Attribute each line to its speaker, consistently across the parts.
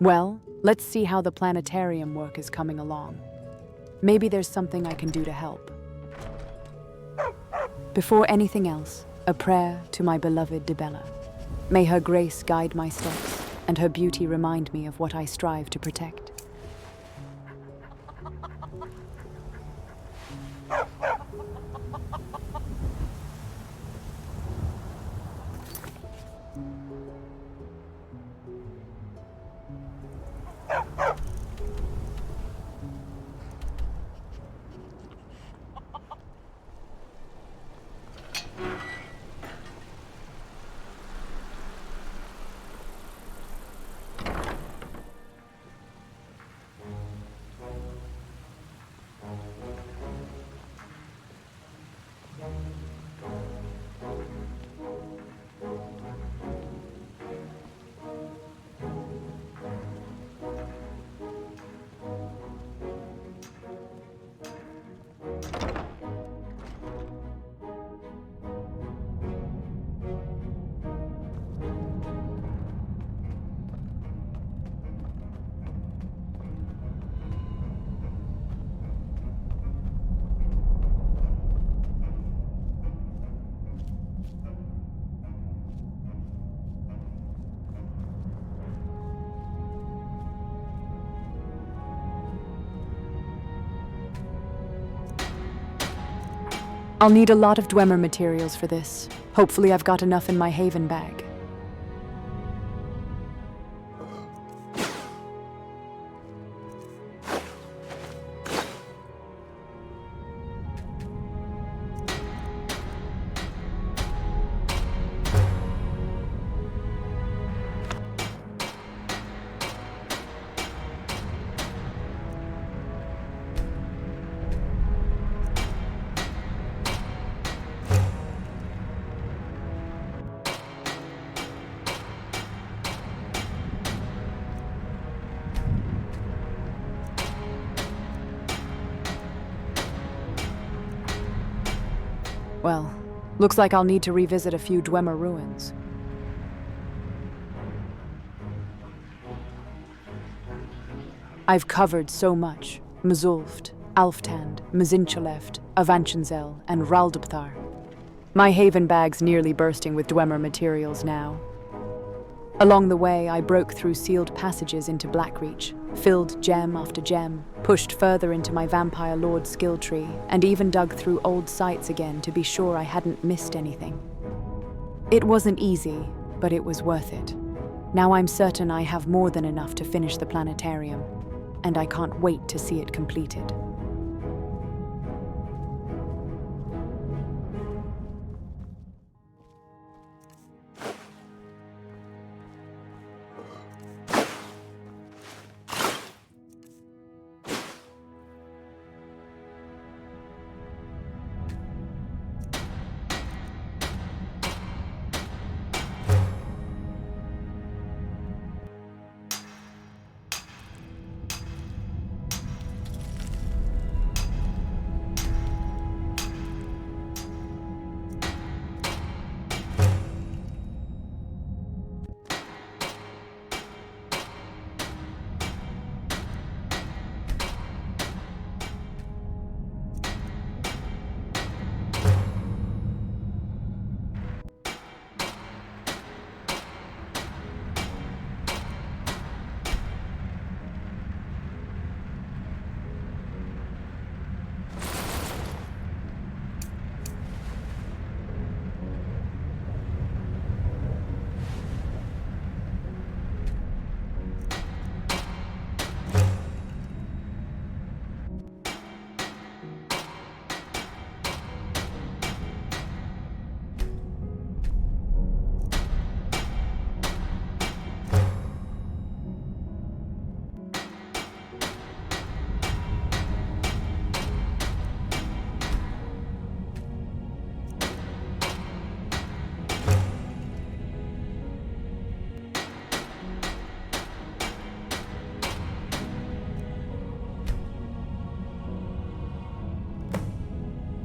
Speaker 1: Well, let's see how the Planetarium work is coming along. Maybe there's something I can do to help. Before anything else, a prayer to my beloved Dibella. May her grace guide my steps, and her beauty remind me of what I strive to protect. I'll need a lot of Dwemer materials for this. Hopefully I've got enough in my Haven bag. Well, looks like I'll need to revisit a few Dwemer ruins. I've covered so much. Mzulft, Alftand, Mzinchaleft, Avanchenzel, and Raldubthar. My Haven bag's nearly bursting with Dwemer materials now. Along the way, I broke through sealed passages into Blackreach, filled gem after gem, pushed further into my Vampire Lord skill tree, and even dug through old sites again to be sure I hadn't missed anything. It wasn't easy, but it was worth it. Now I'm certain I have more than enough to finish the Planetarium, and I can't wait to see it completed.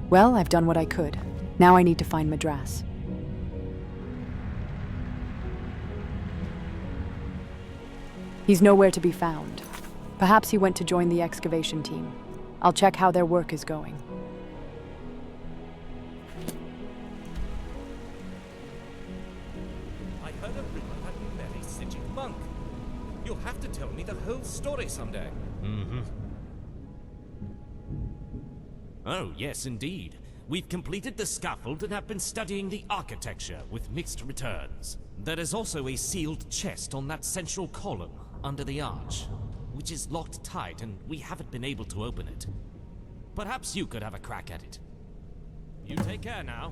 Speaker 1: Well, I've done what I could. Now I need to find Madras. He's nowhere to be found. Perhaps he went to join the excavation team. I'll check how their work is going.
Speaker 2: I heard a rumor that you met a Sigil monk. You'll have to tell me the whole story someday. Mm-hmm. Oh, yes, indeed. We've completed the scaffold and have been studying the architecture with mixed returns. There is also a sealed chest on that central column under the arch, which is locked tight and we haven't been able to open it. Perhaps you could have a crack at it. You take care now.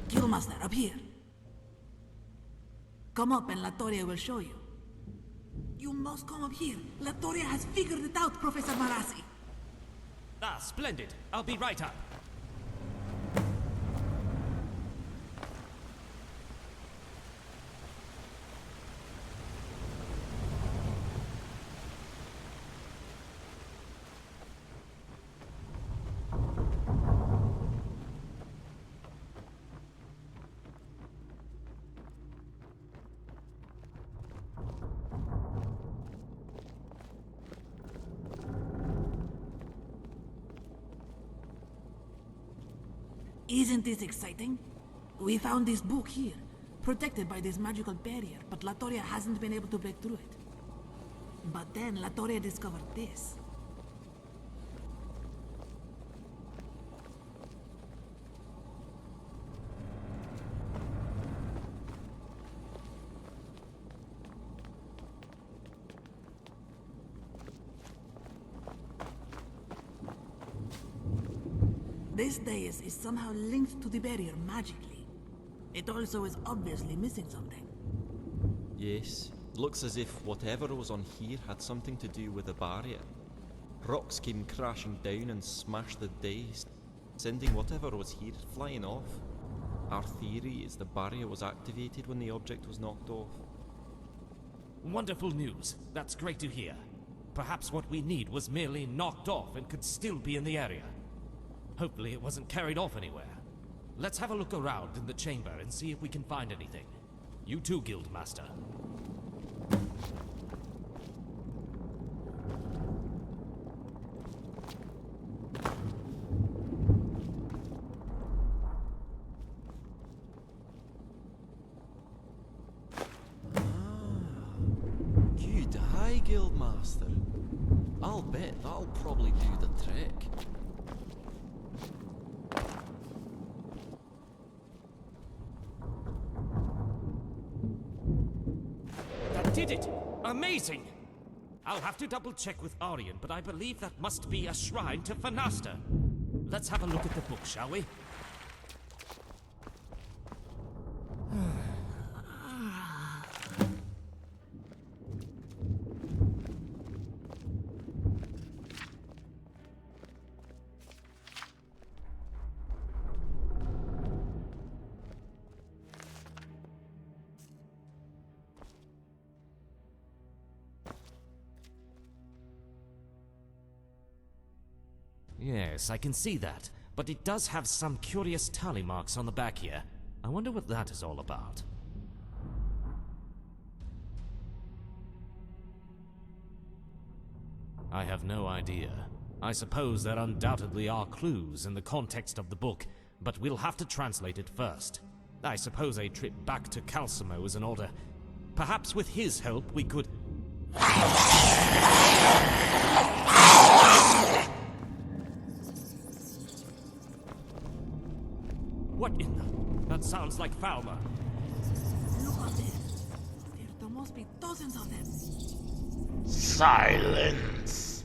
Speaker 3: Guildmaster, up here. Come up and Latoria will show you. You must come up here. Latoria has figured it out, Professor Marasi.
Speaker 2: Ah, splendid. I'll be right up.
Speaker 3: Isn't this exciting? We found this book here, protected by this magical barrier, but Latoria hasn't been able to break through it. But then Latoria discovered this. This dais is somehow linked to the barrier magically. It also is obviously missing something.
Speaker 4: Yes, looks as if whatever was on here had something to do with the barrier. Rocks came crashing down and smashed the dais, sending whatever was here flying off. Our theory is the barrier was activated when the object was knocked off.
Speaker 2: Wonderful news. That's great to hear. Perhaps what we need was merely knocked off and could still be in the area. Hopefully it wasn't carried off anywhere. Let's have a look around in the chamber and see if we can find anything. You too, Guildmaster.
Speaker 4: Good eye, Guildmaster. I'll bet that'll probably do the trick.
Speaker 2: Did it! Amazing! I'll have to double-check with Aryan, but I believe that must be a shrine to Fanaster. Let's have a look at the book, shall we? Yes, I can see that, but it does have some curious tally marks on the back here. I wonder what that is all about. I have no idea. I suppose there undoubtedly are clues in the context of the book, but we'll have to translate it first. I suppose a trip back to Calcimo is in order. Perhaps with his help we could... What in the... That sounds like Falmer.
Speaker 3: Look up there. There must be dozens of them.
Speaker 5: Silence!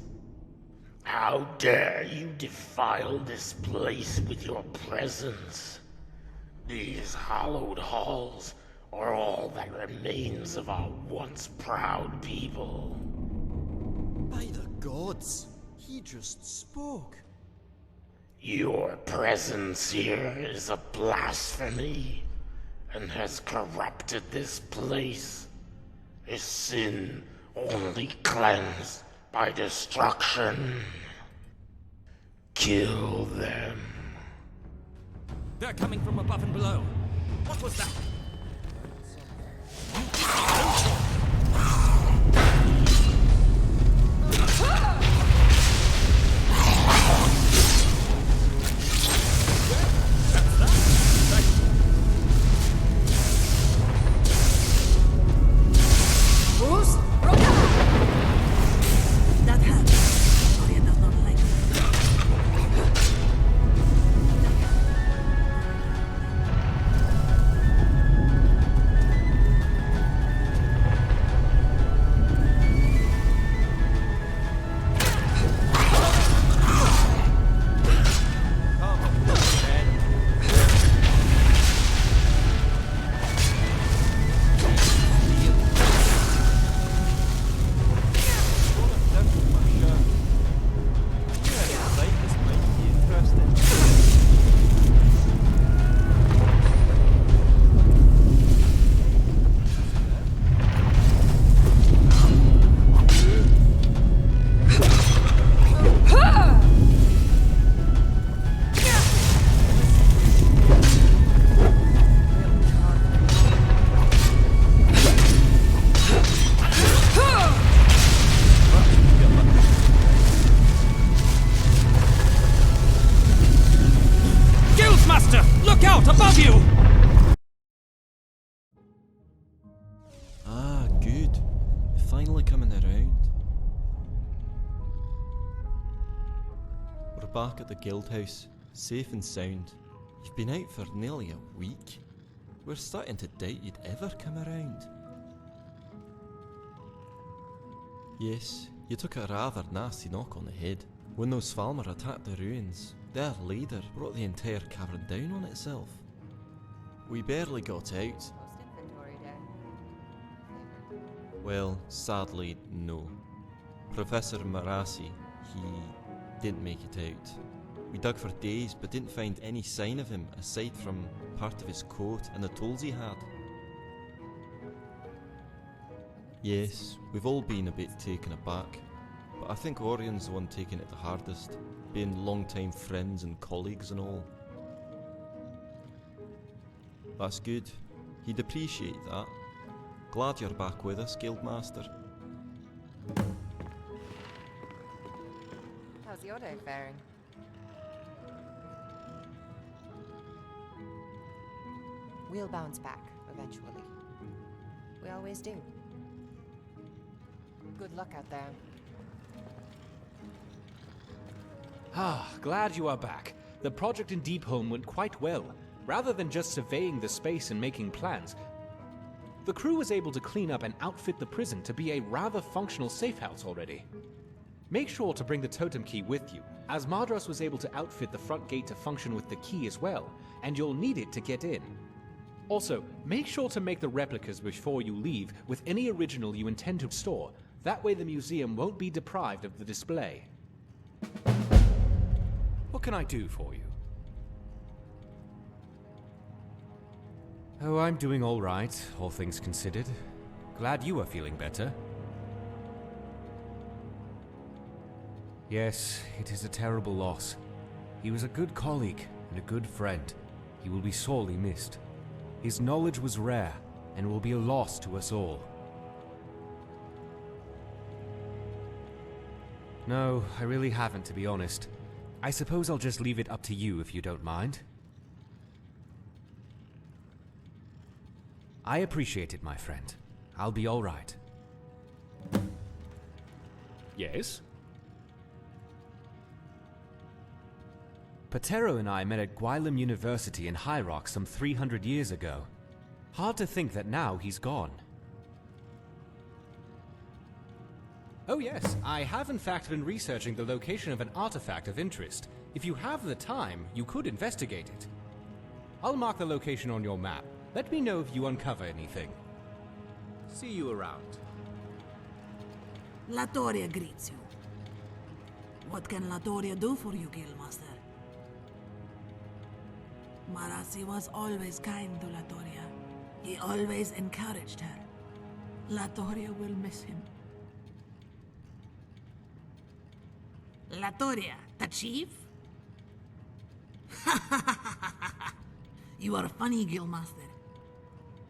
Speaker 5: How dare you defile this place with your presence? These hallowed halls are all that remains of our once proud people.
Speaker 4: By the gods, he just spoke.
Speaker 5: Your presence here is a blasphemy, and has corrupted this place. Is sin only cleansed by destruction? Kill them.
Speaker 2: They're coming from above and below. What was that?
Speaker 3: That hurts. Arya does not like it.
Speaker 2: Look out, above you!
Speaker 4: Ah, good. Finally coming around. We're back at the Guildhouse, safe and sound. You've been out for nearly a week. We're starting to doubt you'd ever come around. Yes, you took a rather nasty knock on the head. When those Falmer attacked the ruins, their leader brought the entire cavern down on itself. We barely got out. Well, sadly, no. Professor Marasi, he didn't make it out. We dug for days but didn't find any sign of him aside from part of his coat and the tools he had. Yes, we've all been a bit taken aback, but I think Orion's the one taking it the hardest, being long-time friends and colleagues and all. That's good. He'd appreciate that. Glad you're back with us, Guildmaster.
Speaker 6: How's your day faring? We'll bounce back, eventually. We always do. Good luck out there.
Speaker 7: Ah, glad you are back. The project in Deepholm went quite well. Rather than just surveying the space and making plans, the crew was able to clean up and outfit the prison to be a rather functional safe house already. Make sure to bring the totem key with you, as Madras was able to outfit the front gate to function with the key as well, and you'll need it to get in. Also, make sure to make the replicas before you leave with any original you intend to store. That way the museum won't be deprived of the display. What can I do for you? Oh, I'm doing all right, all things considered. Glad you are feeling better. Yes, it is a terrible loss. He was a good colleague and a good friend. He will be sorely missed. His knowledge was rare and will be a loss to us all. No, I really haven't, to be honest. I suppose I'll just leave it up to you if you don't mind. I appreciate it, my friend. I'll be all right. Yes? Patero and I met at Gwylem University in High Rock some 300 years ago. Hard to think that now he's gone. Oh yes, I have in fact been researching the location of an artifact of interest. If you have the time, you could investigate it. I'll mark the location on your map. Let me know if you uncover anything. See you around.
Speaker 3: Latoria greets you. What can Latoria do for you, Guildmaster? Marasi was always kind to Latoria. He always encouraged her. Latoria will miss him. Latoria, the chief? You are funny, Guildmaster.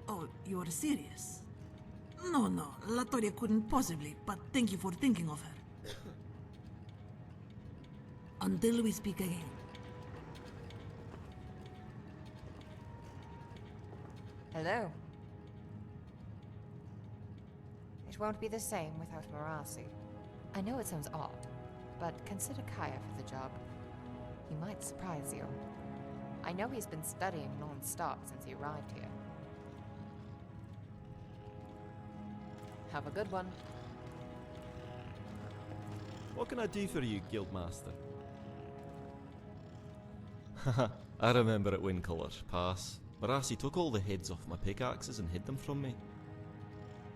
Speaker 3: Oh, you are serious? No, Latoria couldn't possibly, but thank you for thinking of her. Until we speak again.
Speaker 6: Hello. It won't be the same without Marasi. I know it sounds odd, but consider Chaia for the job. He might surprise you. I know he's been studying non-stop since he arrived here. Have a good one.
Speaker 4: What can I do for you, Guildmaster? Haha, I remember at Windcolor Pass. Marasi took all the heads off my pickaxes and hid them from me.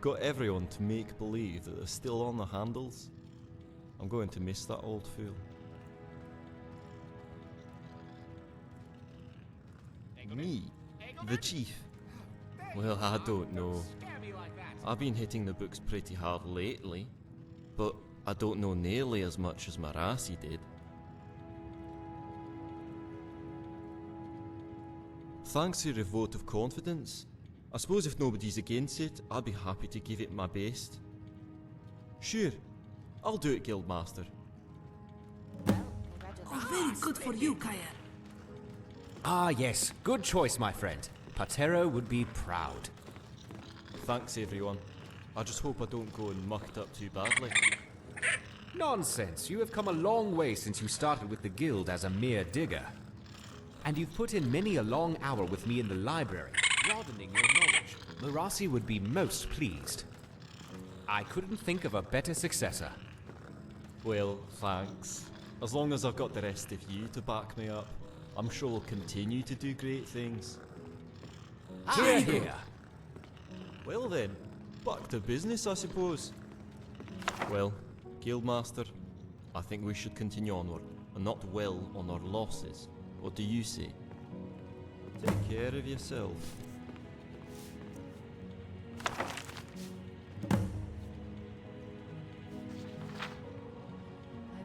Speaker 4: Got everyone to make believe that they're still on the handles. I'm going to miss that old fool. Me? The Chief? Well, I don't know. I've been hitting the books pretty hard lately, but I don't know nearly as much as Marasi did. Thanks for your vote of confidence. I suppose if nobody's against it, I'd be happy to give it my best. Sure, I'll do it, Guildmaster.
Speaker 3: Oh, very good for you, Chaia.
Speaker 7: Ah, yes. Good choice, my friend. Patero would be proud.
Speaker 4: Thanks, everyone. I just hope I don't go and muck it up too badly.
Speaker 7: Nonsense. You have come a long way since you started with the guild as a mere digger. And you've put in many a long hour with me in the library, broadening your knowledge. Marasi would be most pleased. I couldn't think of a better successor.
Speaker 4: Well, thanks. As long as I've got the rest of you to back me up, I'm sure we'll continue to do great things.
Speaker 7: Hear, hear.
Speaker 4: Well then, back to business, I suppose. Well, Guildmaster, I think we should continue onward, and not dwell on our losses. What do you say? Take care of yourself.
Speaker 6: I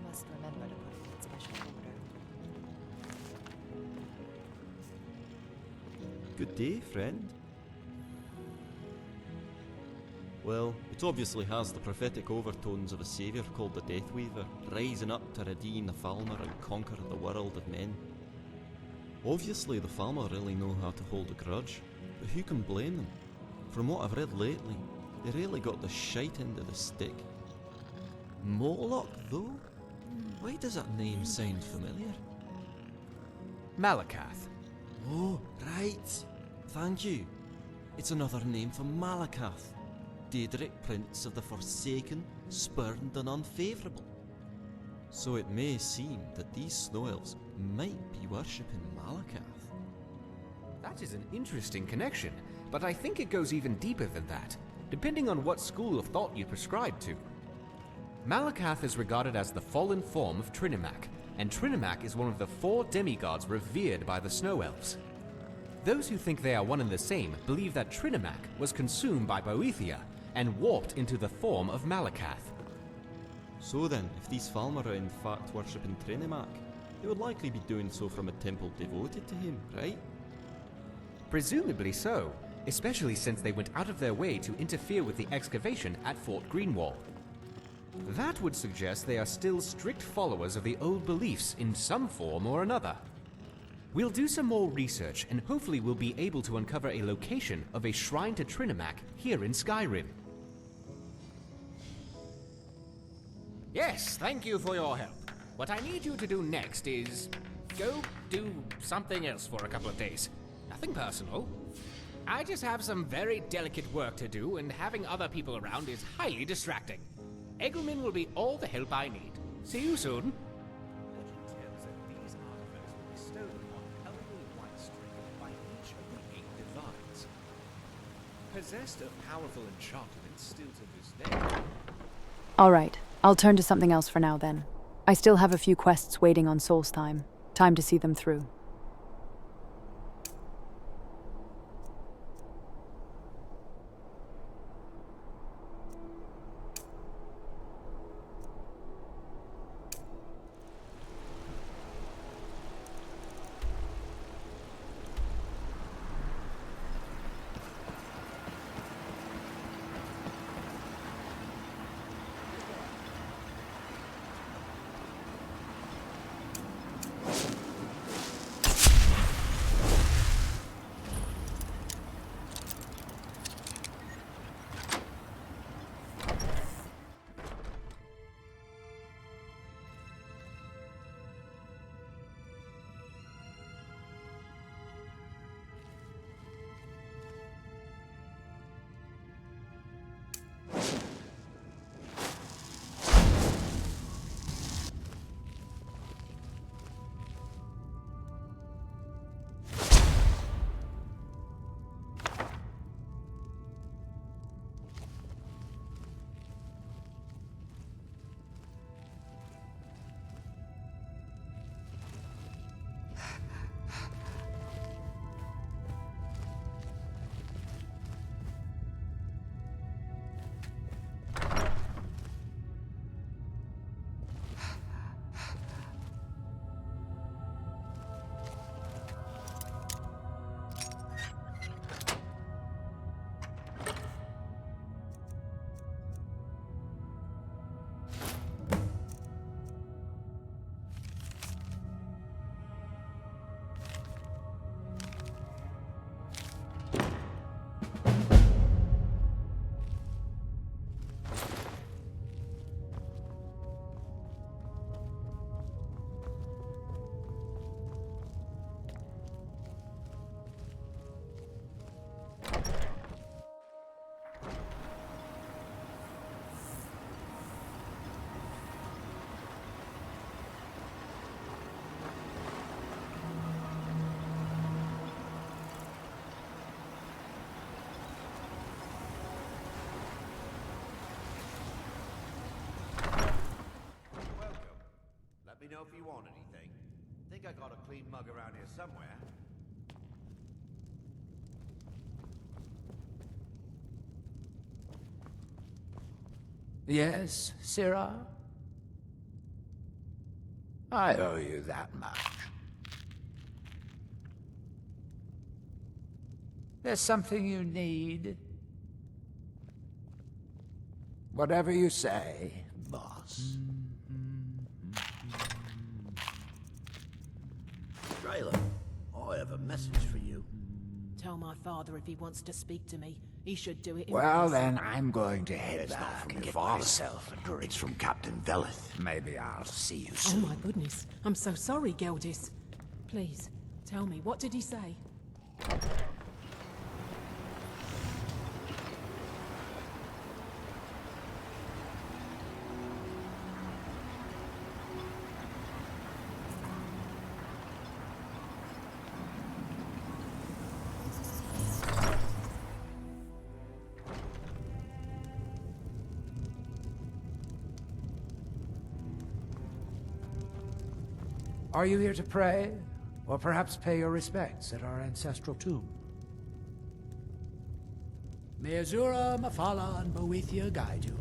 Speaker 6: must remember to put it in special order.
Speaker 4: Good day, friend. Well, it obviously has the prophetic overtones of a saviour called the Deathweaver, rising up to redeem the Falmer and conquer the world of men. Obviously, the Falmer really know how to hold a grudge, but who can blame them? From what I've read lately, they really got the shite end of the stick. Moloch, though? Why does that name sound familiar?
Speaker 7: Malakath.
Speaker 4: Oh, right. Thank you. It's another name for Malakath, Daedric Prince of the Forsaken, Spurned and Unfavourable. So it may seem that these snow elves might be worshipping Malakath.
Speaker 7: That is an interesting connection, but I think it goes even deeper than that, depending on what school of thought you prescribe to. Malakath is regarded as the fallen form of Trinimac, and Trinimac is one of the 4 demigods revered by the Snow Elves. Those who think they are one and the same believe that Trinimac was consumed by Boethia and warped into the form of Malakath.
Speaker 4: So then, if these Falmer are in fact worshipping Trinimac, they would likely be doing so from a temple devoted to him, right?
Speaker 7: Presumably so, especially since they went out of their way to interfere with the excavation at Fort Greenwall. That would suggest they are still strict followers of the old beliefs in some form or another. We'll do some more research and hopefully we'll be able to uncover a location of a shrine to Trinimac here in Skyrim. Yes, thank you for your help. What I need you to do next is go do something else for a couple of days. Nothing personal. I just have some very delicate work to do, and having other people around is highly distracting. Egelman will be all the help I need. See you soon. Legend tells that these artifacts were bestowed upon Elderly Whitestring by each of the 8 divines. Possessed of powerful enchantments still to this day.
Speaker 1: All right, I'll turn to something else for now then. I still have a few quests waiting on Solstheim. Time to see them through.
Speaker 8: if you want anything. Think I got a clean mug around here somewhere.
Speaker 5: Yes, Sirrah? I owe you that much. There's something you need? Whatever you say, boss.
Speaker 8: Trailer, I have a message for you.
Speaker 9: Tell my father if he wants to speak to me, he should do it in
Speaker 5: Well,
Speaker 9: person.
Speaker 5: then I'm going to head
Speaker 8: It's not
Speaker 5: back
Speaker 8: from
Speaker 5: and
Speaker 8: your
Speaker 5: get
Speaker 8: father.
Speaker 5: myself a drink.
Speaker 8: It's from Captain Velith.
Speaker 5: Maybe I'll see you
Speaker 9: Oh
Speaker 5: soon.
Speaker 9: my goodness, I'm so sorry, Gildis. Please, tell me, what did he say?
Speaker 5: Are you here to pray? Or perhaps pay your respects at our ancestral tomb? May Azura, Mafala, and Boethia guide you.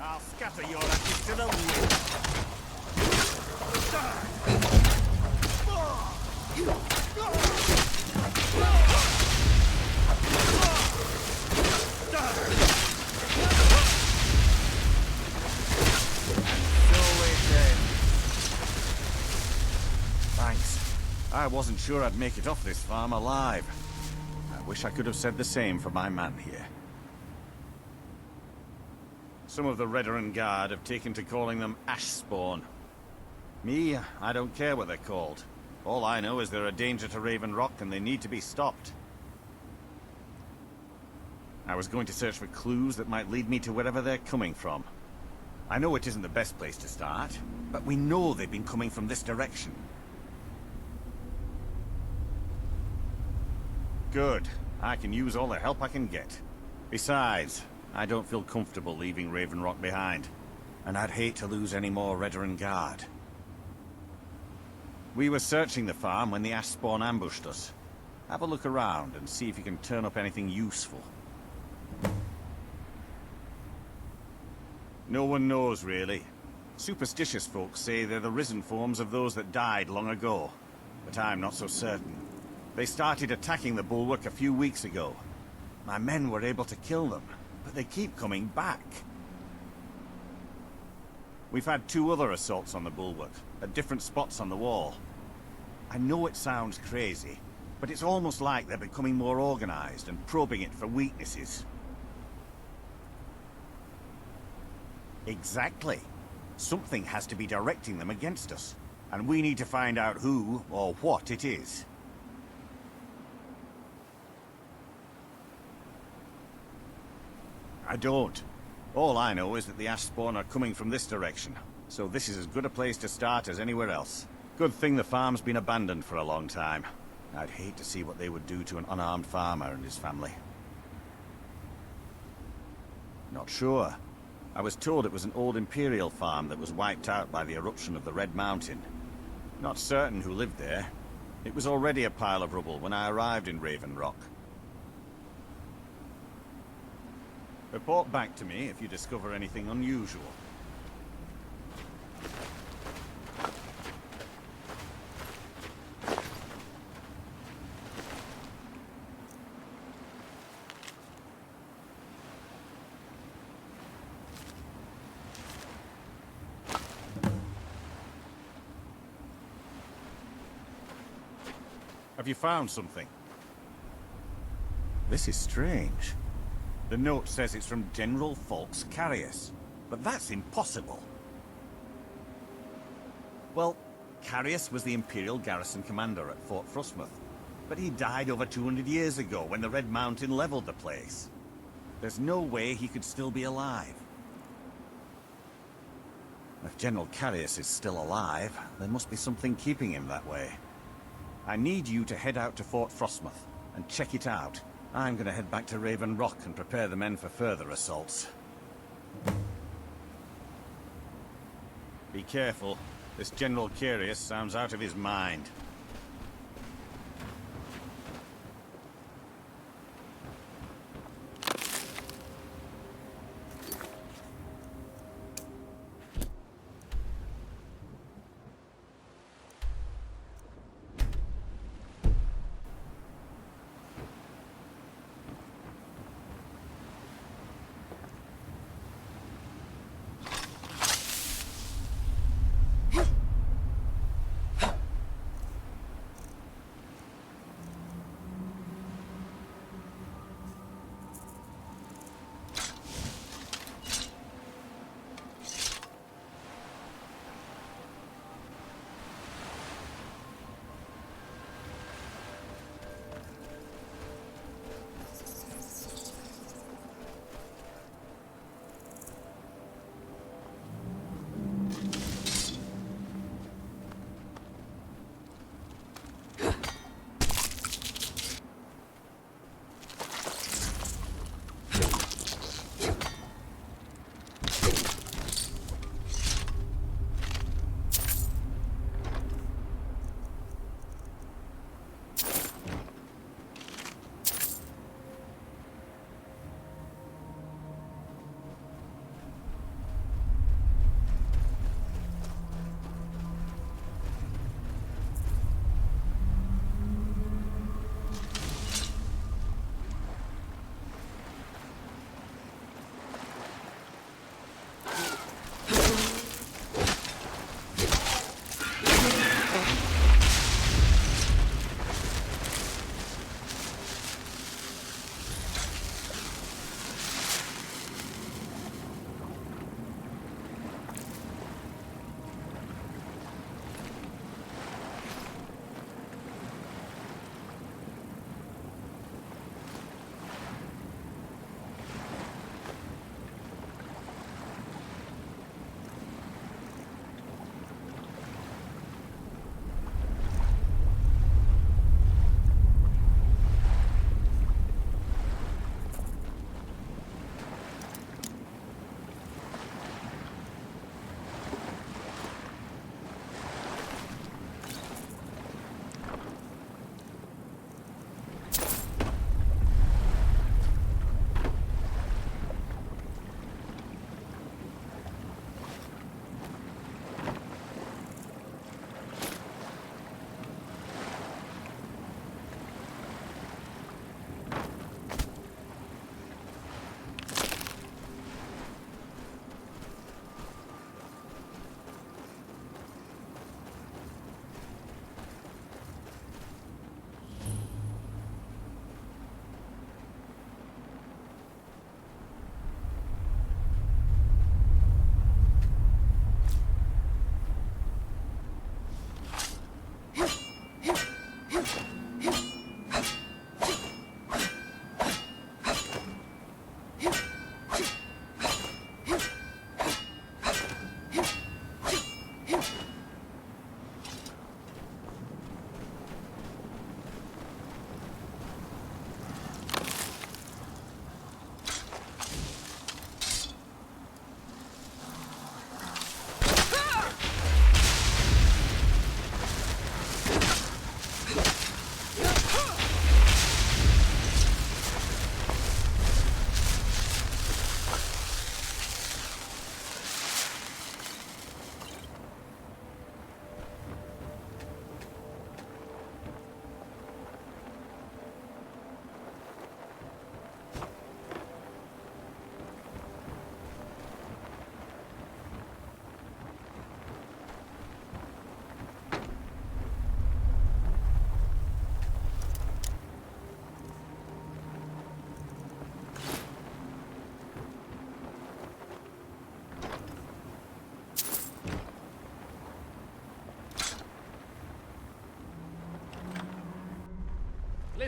Speaker 10: I'll scatter your ashes to the wind.
Speaker 11: Thanks. I wasn't sure I'd make it off this farm alive. I wish I could have said the same for my man here. Some of the Redoran Guard have taken to calling them Ashspawn. Me, I don't care what they're called. All I know is they're a danger to Raven Rock and they need to be stopped. I was going to search for clues that might lead me to wherever they're coming from. I know it isn't the best place to start, but we know they've been coming from this direction. Good. I can use all the help I can get. Besides, I don't feel comfortable leaving Raven Rock behind, and I'd hate to lose any more Redoran Guard. We were searching the farm when the Ashspawn ambushed us. Have a look around and see if you can turn up anything useful. No one knows, really. Superstitious folks say they're the risen forms of those that died long ago, but I'm not so certain. They started attacking the bulwark a few weeks ago. My men were able to kill them, but they keep coming back. We've had 2 other assaults on the bulwark, at different spots on the wall. I know it sounds crazy, but it's almost like they're becoming more organized and probing it for weaknesses. Exactly. Something has to be directing them against us, and we need to find out who or what it is. I don't. All I know is that the Ashspawn are coming from this direction, so this is as good a place to start as anywhere else. Good thing the farm's been abandoned for a long time. I'd hate to see what they would do to an unarmed farmer and his family. Not sure. I was told it was an old Imperial farm that was wiped out by the eruption of the Red Mountain. Not certain who lived there. It was already a pile of rubble when I arrived in Raven Rock. Report back to me if you discover anything unusual. Have you found something? This is strange. The note says it's from General Falx Carius, but that's impossible. Well, Carius was the Imperial garrison commander at Fort Frostmoth, but he died over 200 years ago when the Red Mountain leveled the place. There's no way he could still be alive. If General Carius is still alive, there must be something keeping him that way. I need you to head out to Fort Frostmoth and check it out. I'm gonna head back to Raven Rock and prepare the men for further assaults. Be careful. This General Carius sounds out of his mind.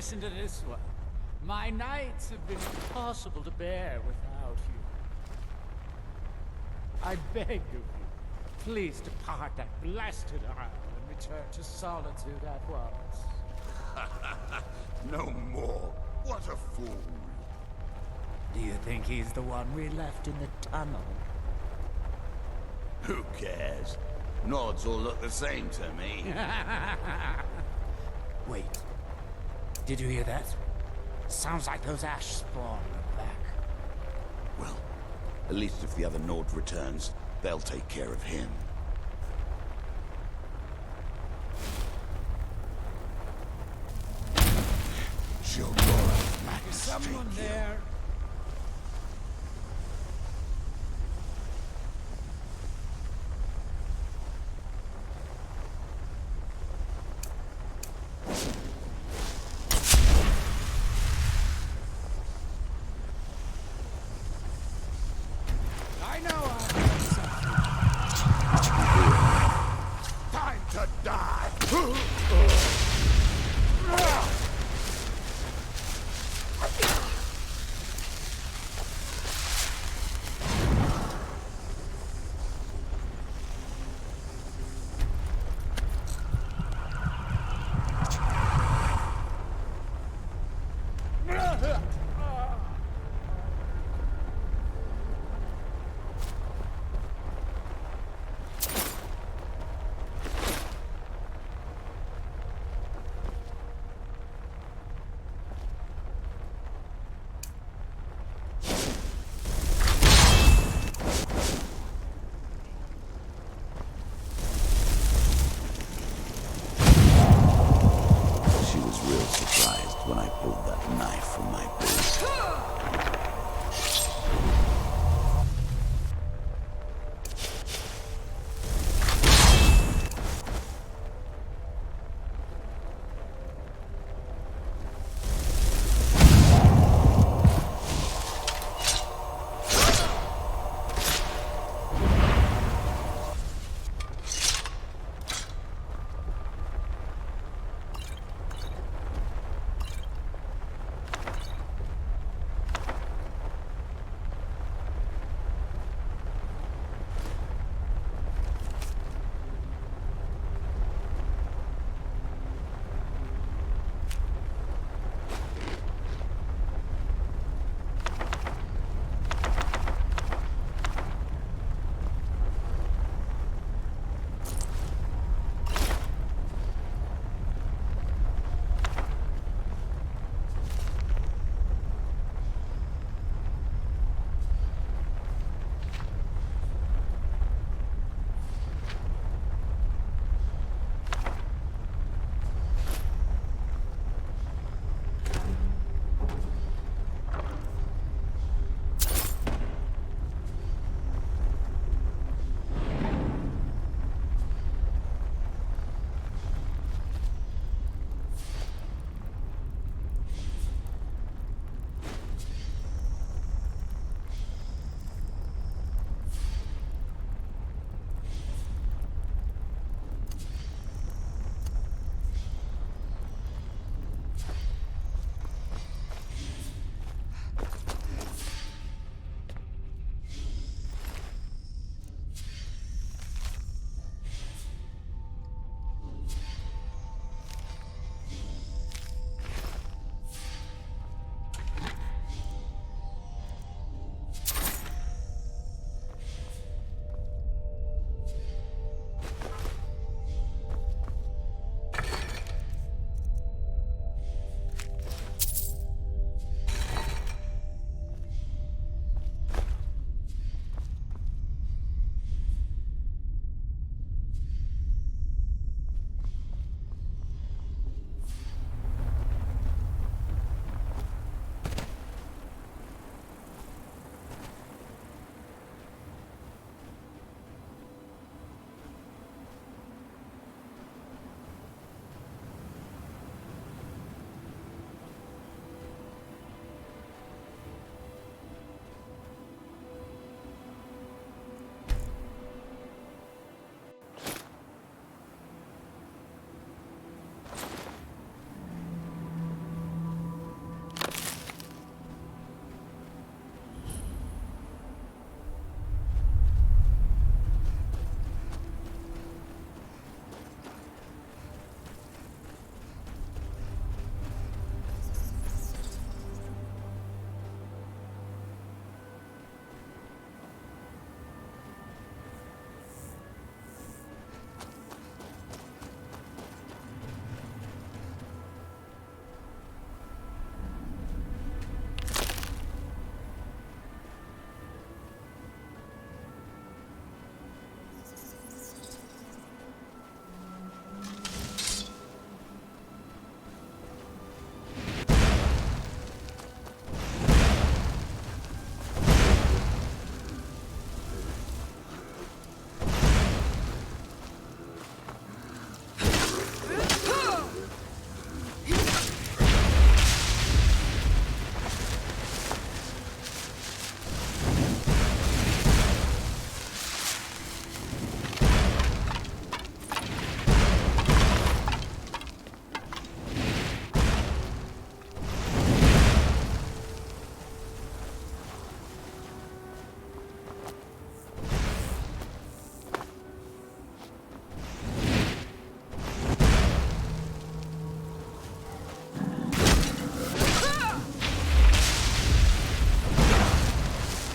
Speaker 12: listen to this one. My nights have been impossible to bear without you. I beg of you, please depart that blasted isle and return to solitude at once.
Speaker 10: No more. What a fool.
Speaker 12: Do you think he's the one we left in the tunnel?
Speaker 10: Who cares? Nods all look the same to me.
Speaker 12: Wait. Did you hear that? Sounds like those ash spawn are back.
Speaker 10: Well, at least if the other Nord returns, they'll take care of him. Sure,
Speaker 12: Is someone there? I know I've done something.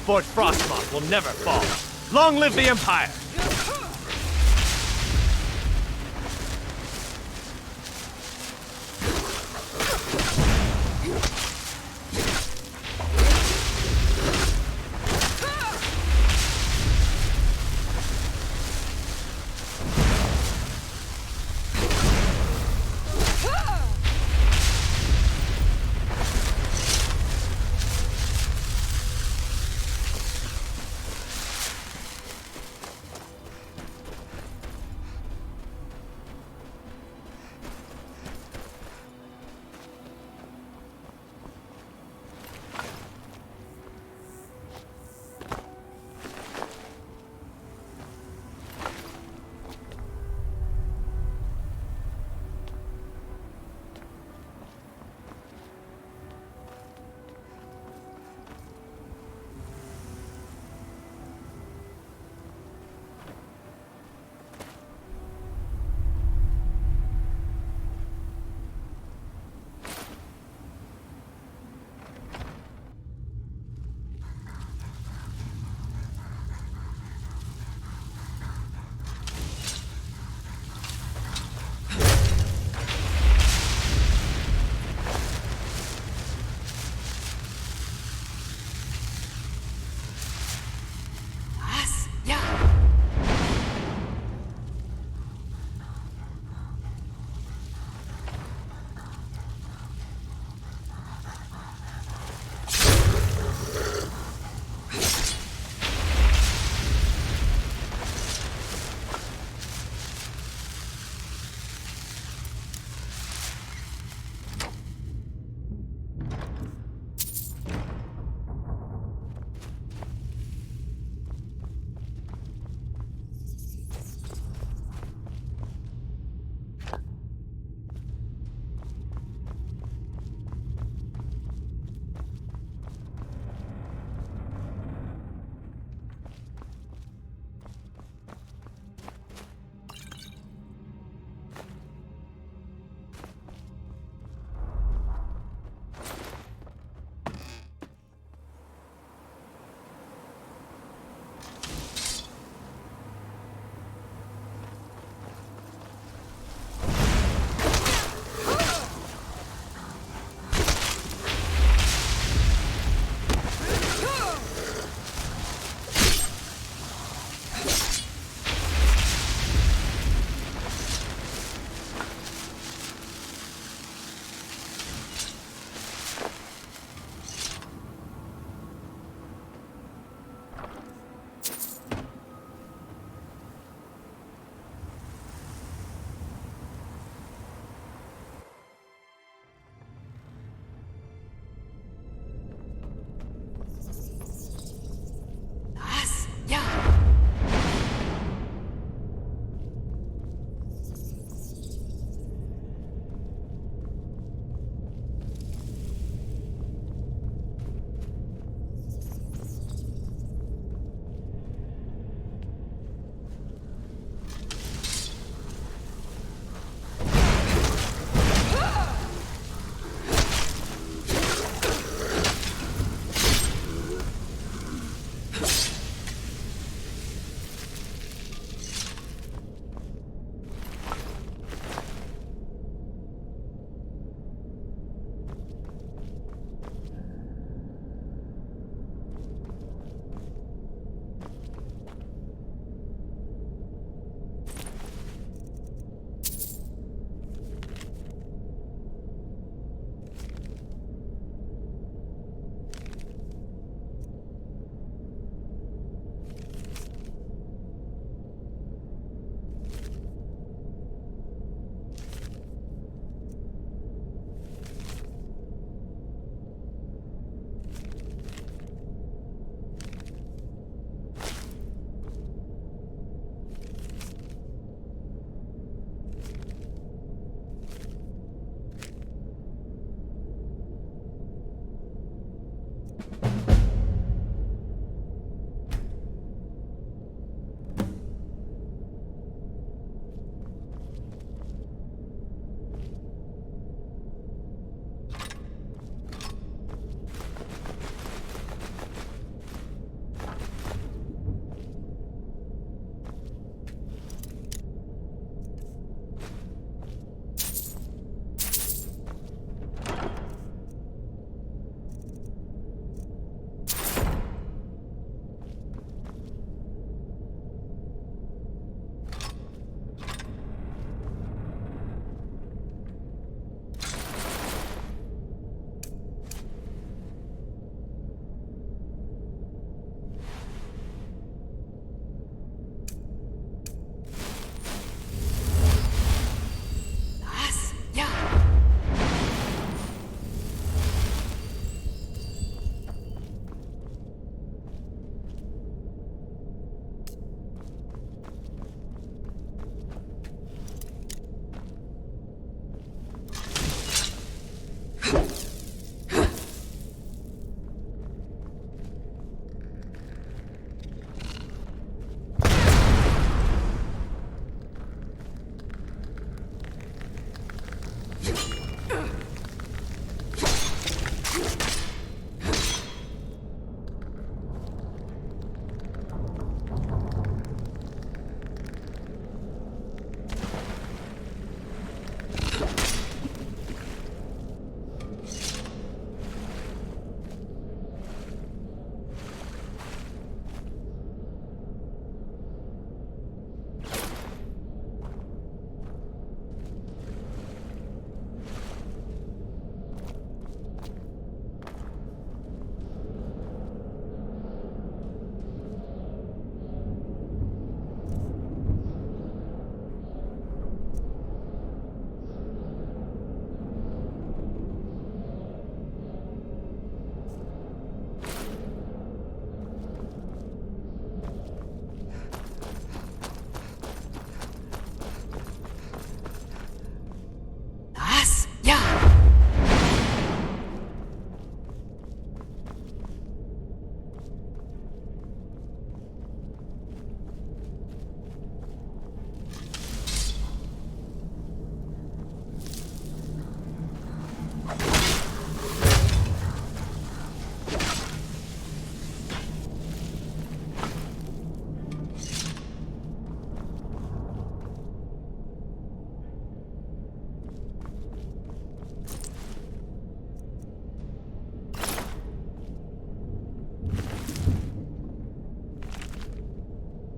Speaker 13: Fort Frostmoth will never fall. Long live the Empire!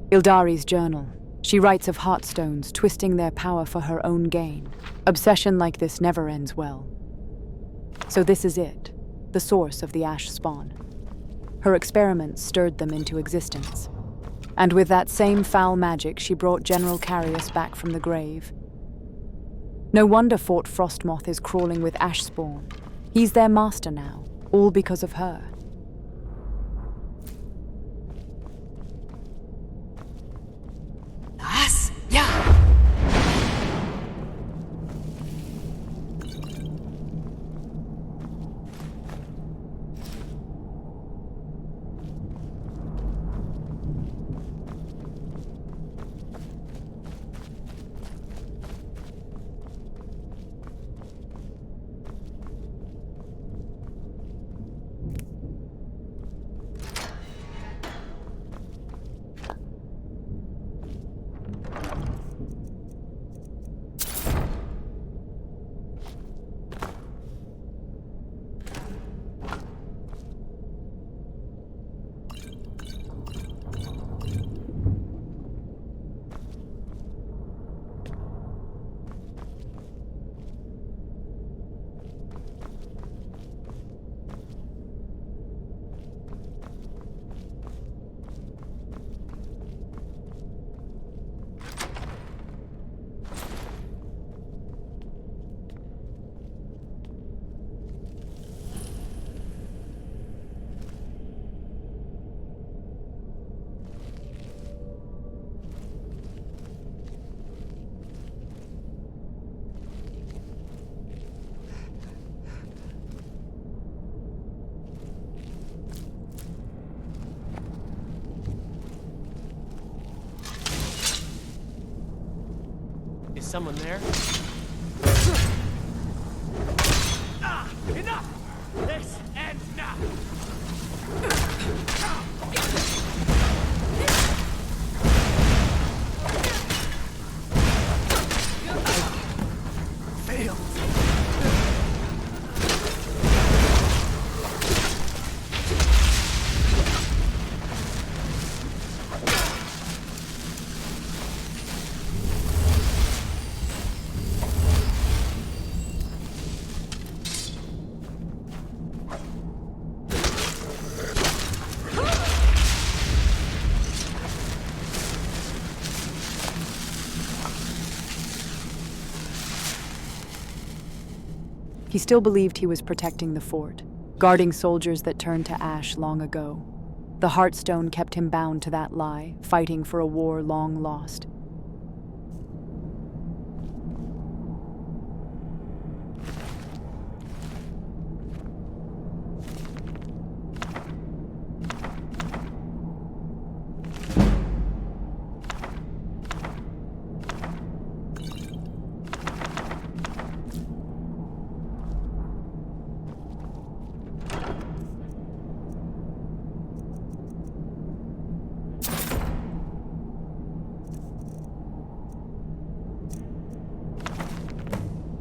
Speaker 1: Ildari's journal. She writes of heartstones twisting their power for her own gain. Obsession like this never ends well. So this is it, the source of the ash spawn. Her experiments stirred them into existence. And with that same foul magic, she brought General Carius back from the grave. No wonder Fort Frostmoth is crawling with ash spawn. He's their master now, all because of her.
Speaker 13: Is someone there? Enough! This ends now! Failed.
Speaker 1: He still believed he was protecting the fort, guarding soldiers that turned to ash long ago. The Heartstone kept him bound to that lie, fighting for a war long lost.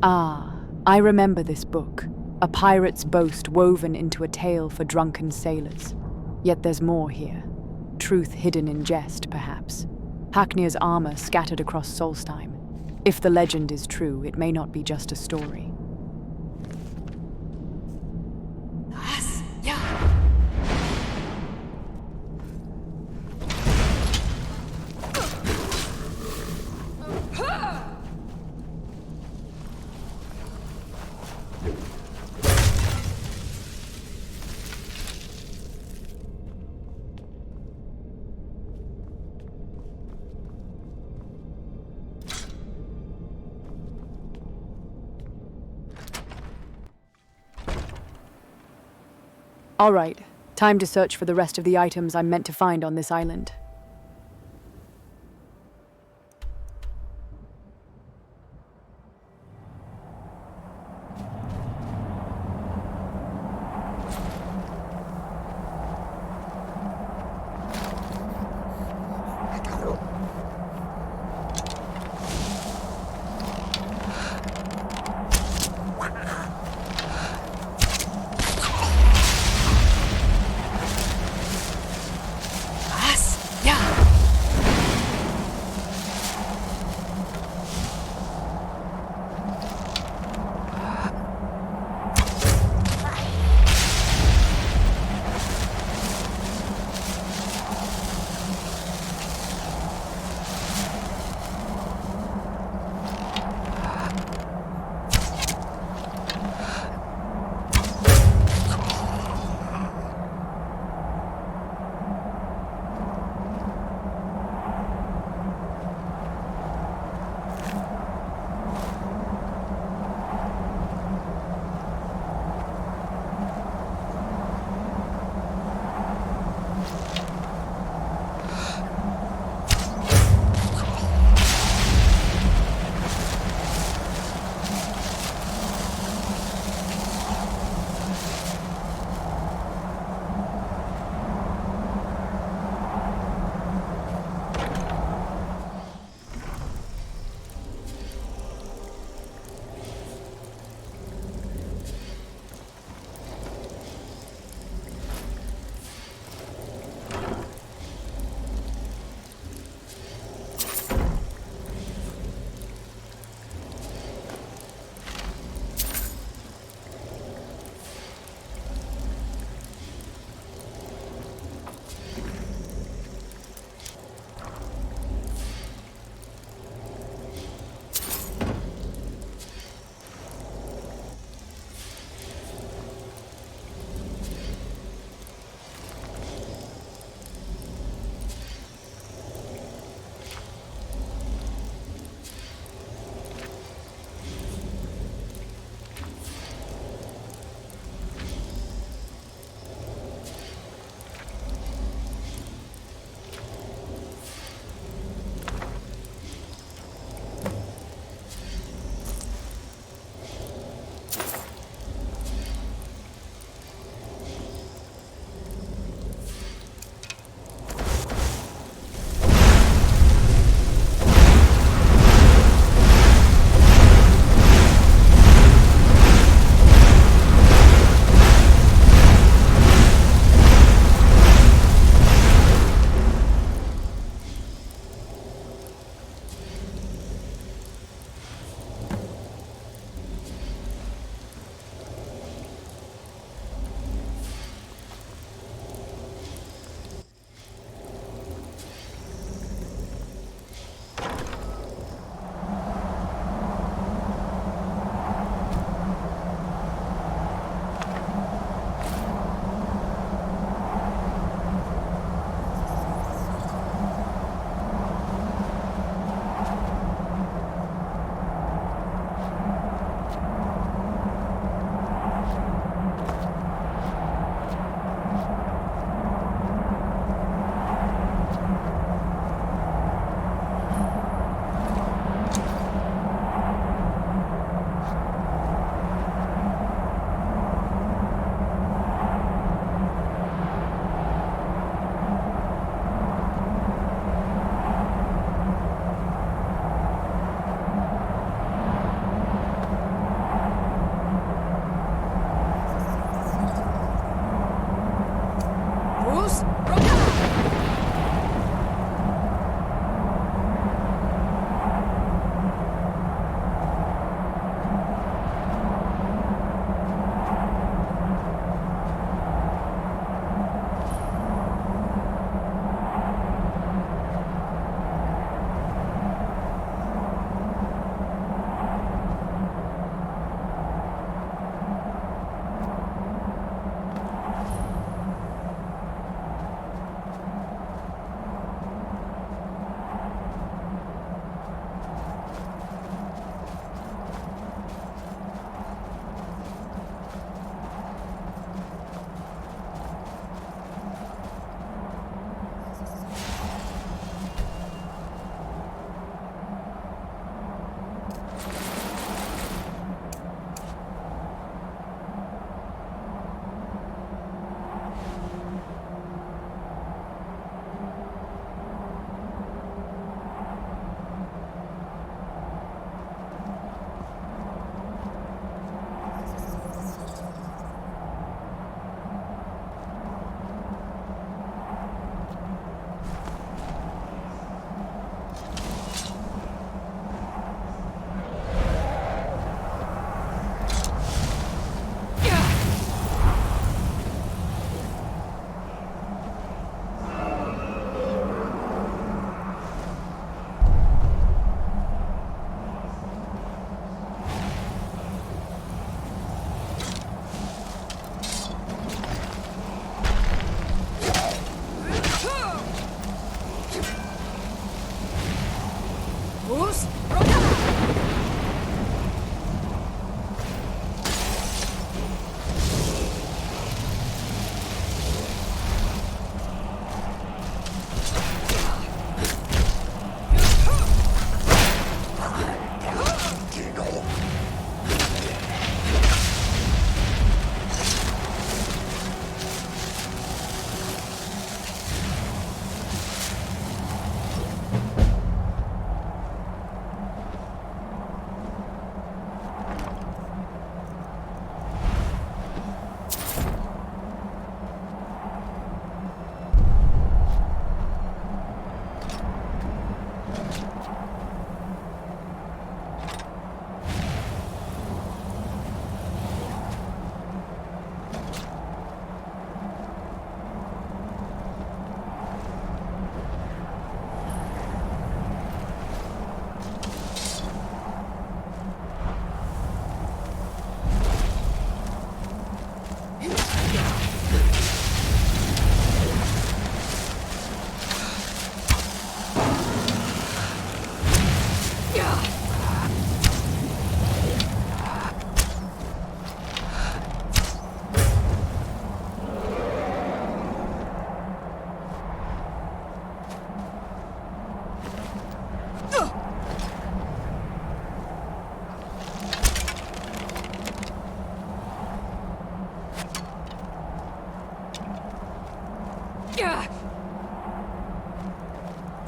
Speaker 1: Ah, I remember this book, a pirate's boast woven into a tale for drunken sailors. Yet there's more here. Truth hidden in jest, perhaps. Haknir's armor scattered across Solstheim. If the legend is true, it may not be just a story. All right, time to search for the rest of the items I'm meant to find on this island.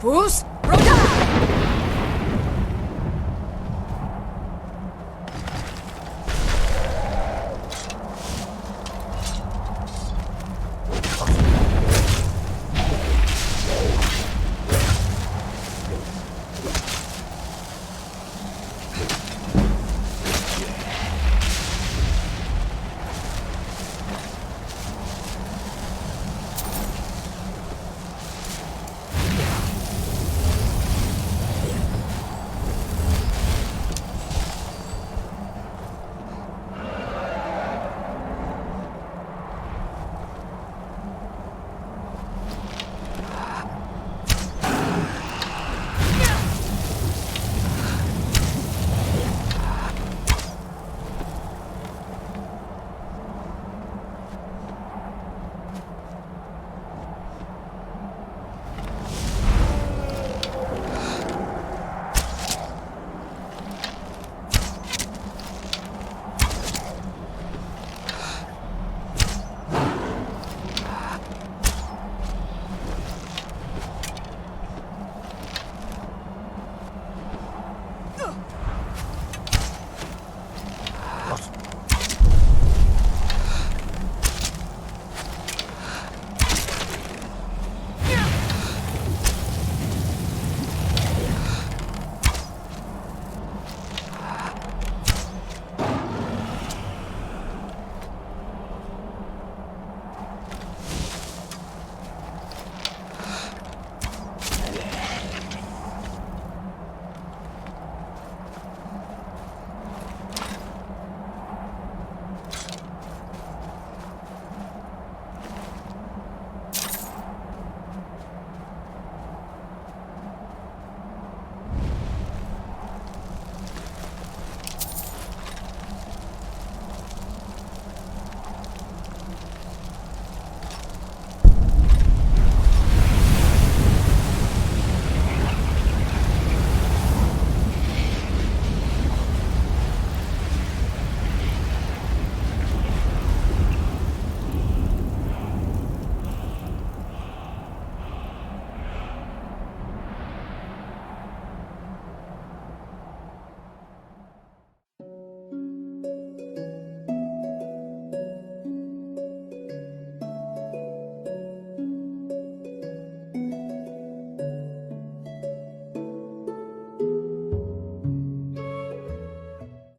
Speaker 9: Fus?